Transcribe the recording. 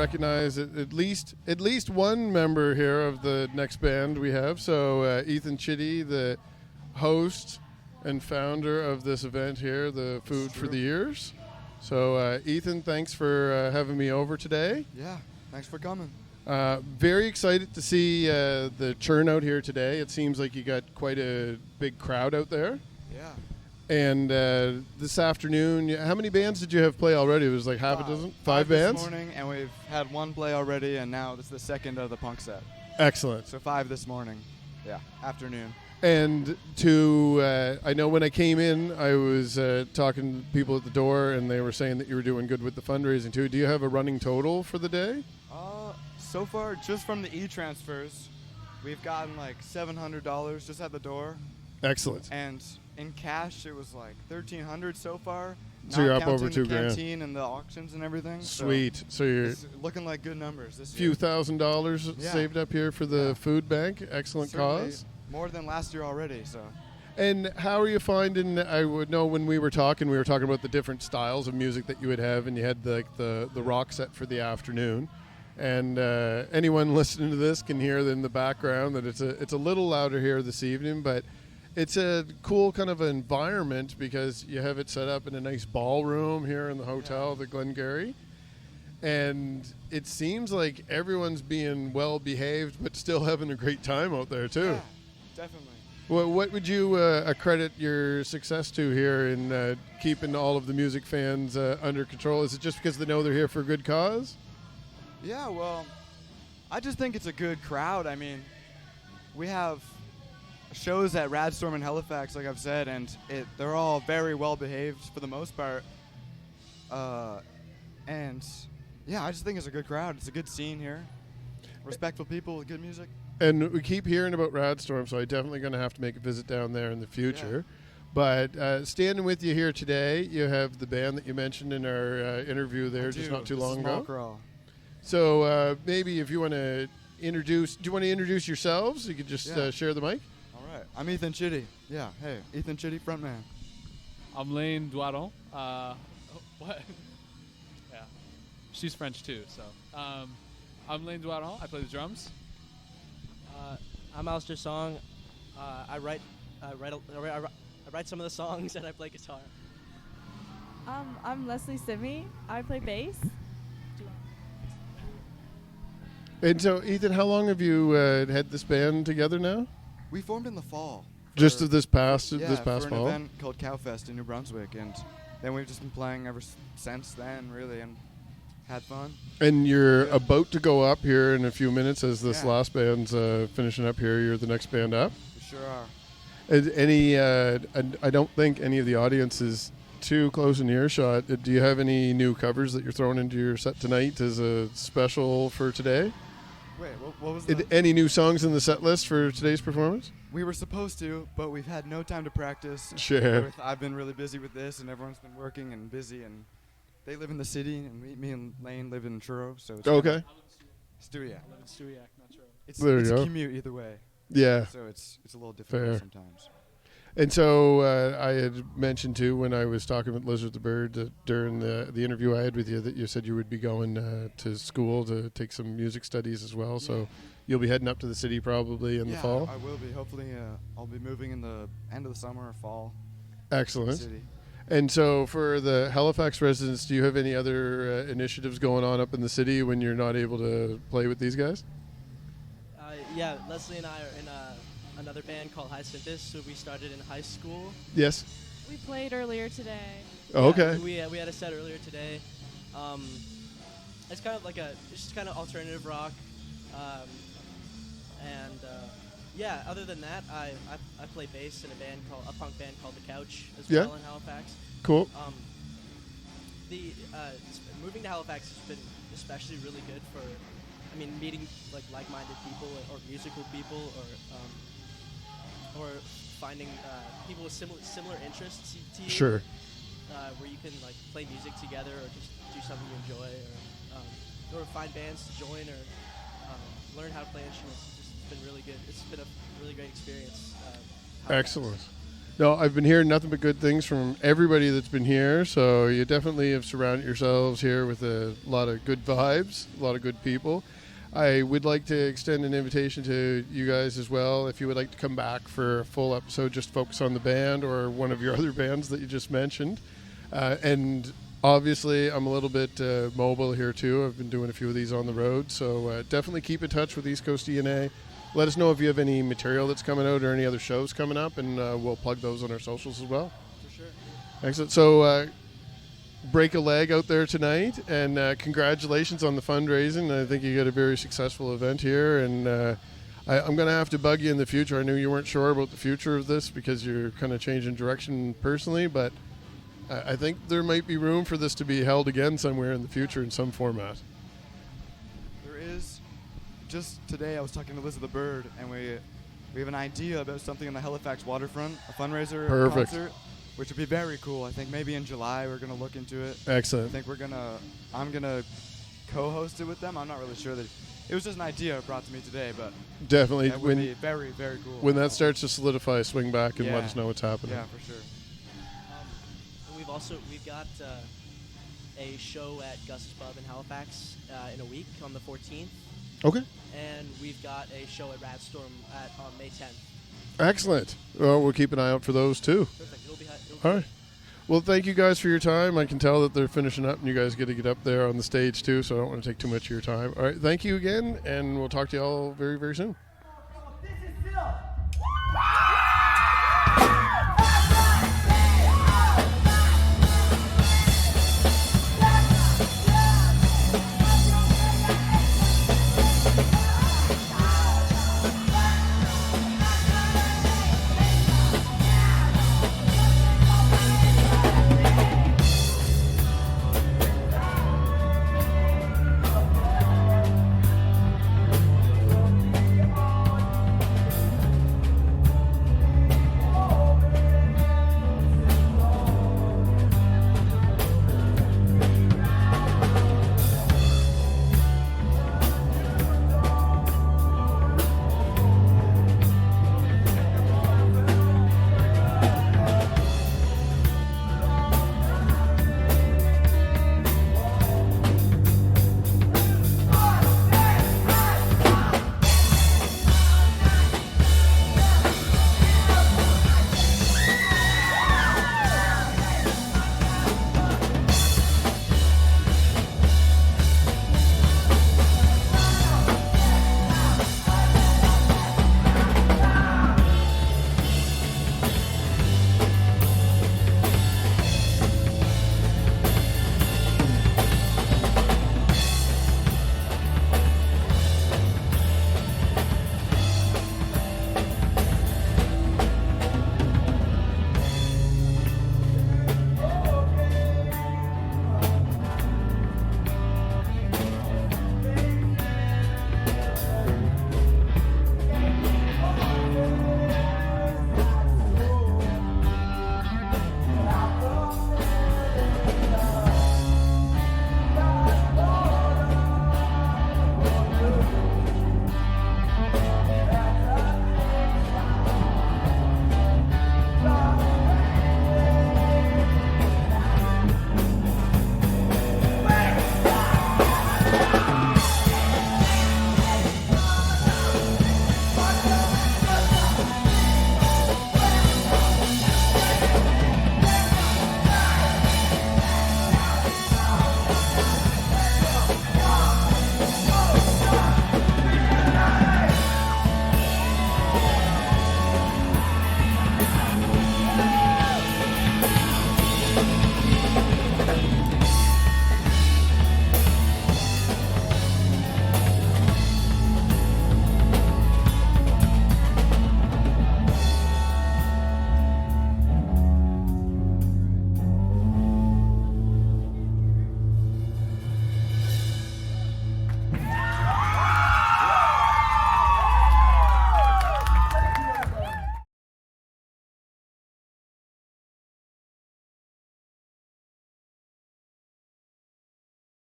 recognize at least one member here of the next band we have. So Ethan Chitty, the host and founder of this event here, the Food for the Ears. So Ethan, thanks for having me over today. Yeah, thanks for coming. Very excited to see the turnout here today. It seems like you got quite a big crowd out there. Yeah. And this afternoon, how many bands did you have play already? It was like half a dozen? Five bands? This morning, and we've had one play already, and now this is the second of the punk set. Excellent. So 5 this morning. Yeah, afternoon. And I know when I came in, I was talking to people at the door, and they were saying that you were doing good with the fundraising too. Do you have a running total for the day? So far, just from the e-transfers, we've gotten like $700 just at the door. Excellent. And in cash, it was like $1,300 so far. So you're up over $2,000. Canteen and the auctions and everything. Sweet. So you're looking like good numbers this few year. $1,000s saved up here for the food bank. Excellent Certainly cause. More than last year already. So. And how are you finding? I would know when we were talking about the different styles of music that you would have, and you had the rock set for the afternoon. And anyone listening to this can hear in the background that it's a little louder here this evening, but it's a cool kind of environment because you have it set up in a nice ballroom here in the hotel, the Glengarry. And it seems like everyone's being well behaved, but still having a great time out there too. Yeah, definitely. Well, what would you accredit your success to here in keeping all of the music fans under control? Is it just because they know they're here for a good cause? Yeah, well, I just think it's a good crowd. I mean, we have shows at Radstorm in Halifax, like I've said, and they're all very well behaved for the most part. And yeah, I just think it's a good crowd. It's a good scene here. Respectful people with good music. And we keep hearing about Radstorm, so I'm definitely going to have to make a visit down there in the future. Yeah. But standing with you here today, you have the band that you mentioned in our interview there just not too long ago. Maul Crawl. So maybe if you want to introduce, do you want to introduce yourselves? You could just share the mic. All right. I'm Ethan Chitty. Yeah. Hey, Ethan Chitty, frontman. I'm Lane Doiron. What? Yeah. She's French too, so. I'm Lane Doiron. I play the drums. I'm Alistair Song. I write some of the songs and I play guitar. I'm Leslie Simi. I play bass. And so, Ethan, how long have you had this band together now? We formed in the fall. Just of this past for fall? An event called Cowfest in New Brunswick, and then we've just been playing ever since then, really, and had fun. And you're about to go up here in a few minutes as this last band's finishing up here. You're the next band up. We sure are. I don't think any of the audience is too close in earshot. Do you have any new covers that you're throwing into your set tonight as a special for today? Wait, what was that? Any new songs in the set list for today's performance? We were supposed to, but we've had no time to practice. Sure. I've been really busy with this, and everyone's been working and busy, and they live in the city, and me and Lane live in Truro, so it's okay. I live in Stewiacke. I live in Stewiacke, not Truro. It's go. a commute either way. Yeah. So it's a little difficult sometimes. And so I had mentioned too when I was talking with Lizard the Bird during the interview I had with you that you said you would be going to school to take some music studies as well. So you'll be heading up to the city probably in the fall. I will be. Hopefully, I'll be moving in the end of the summer or fall. Excellent. To the city. And so for the Halifax residents, do you have any other initiatives going on up in the city when you're not able to play with these guys? Yeah, Leslie and I are in another band called High Synthis, so we started in high school. Yes. We played earlier today. Oh, okay. We had a set earlier today. It's kind of like it's just kind of alternative rock. Other than that, I play bass in a punk band called The Couch as well in Halifax. Cool. Moving to Halifax has been especially really good for, meeting like-minded people or musical people or finding people with similar interests to you. Sure. Where you can play music together or just do something you enjoy or find bands to join or learn how to play instruments. It's been really good. It's been a really great experience. Excellent. No, I've been hearing nothing but good things from everybody that's been here. So you definitely have surrounded yourselves here with a lot of good vibes, a lot of good people. I would like to extend an invitation to you guys as well. If you would like to come back for a full episode, just focus on the band or one of your other bands that you just mentioned. And obviously, I'm a little bit mobile here too. I've been doing a few of these on the road. So definitely keep in touch with East Coast DNA. Let us know if you have any material that's coming out or any other shows coming up, and we'll plug those on our socials as well. For sure. Excellent. So break a leg out there tonight, and congratulations on the fundraising. I think you got a very successful event here, and I'm going to have to bug you in the future. I knew you weren't sure about the future of this because you're kind of changing direction personally, but I think there might be room for this to be held again somewhere in the future in some format. There is. Just today I was talking to Liz the Bird, and we have an idea about something on the Halifax waterfront, a fundraiser concert, which would be very cool. I think maybe in July we're going to look into it. Excellent. I think I'm going to co-host it with them. I'm not really sure that it was just an idea brought to me today, but definitely that would be very, very cool. When that starts to solidify, swing back and let us know what's happening. Yeah, for sure. And we've got a show at Gus's Pub in Halifax in a week on the 14th. Okay. And we've got a show at Radstorm on May 10th. Excellent. Well, we'll keep an eye out for those too. Perfect. It'll be all right. Well, thank you guys for your time. I can tell that they're finishing up, and you guys get to get up there on the stage too, so I don't want to take too much of your time. All right. Thank you again, and we'll talk to you all very, very soon.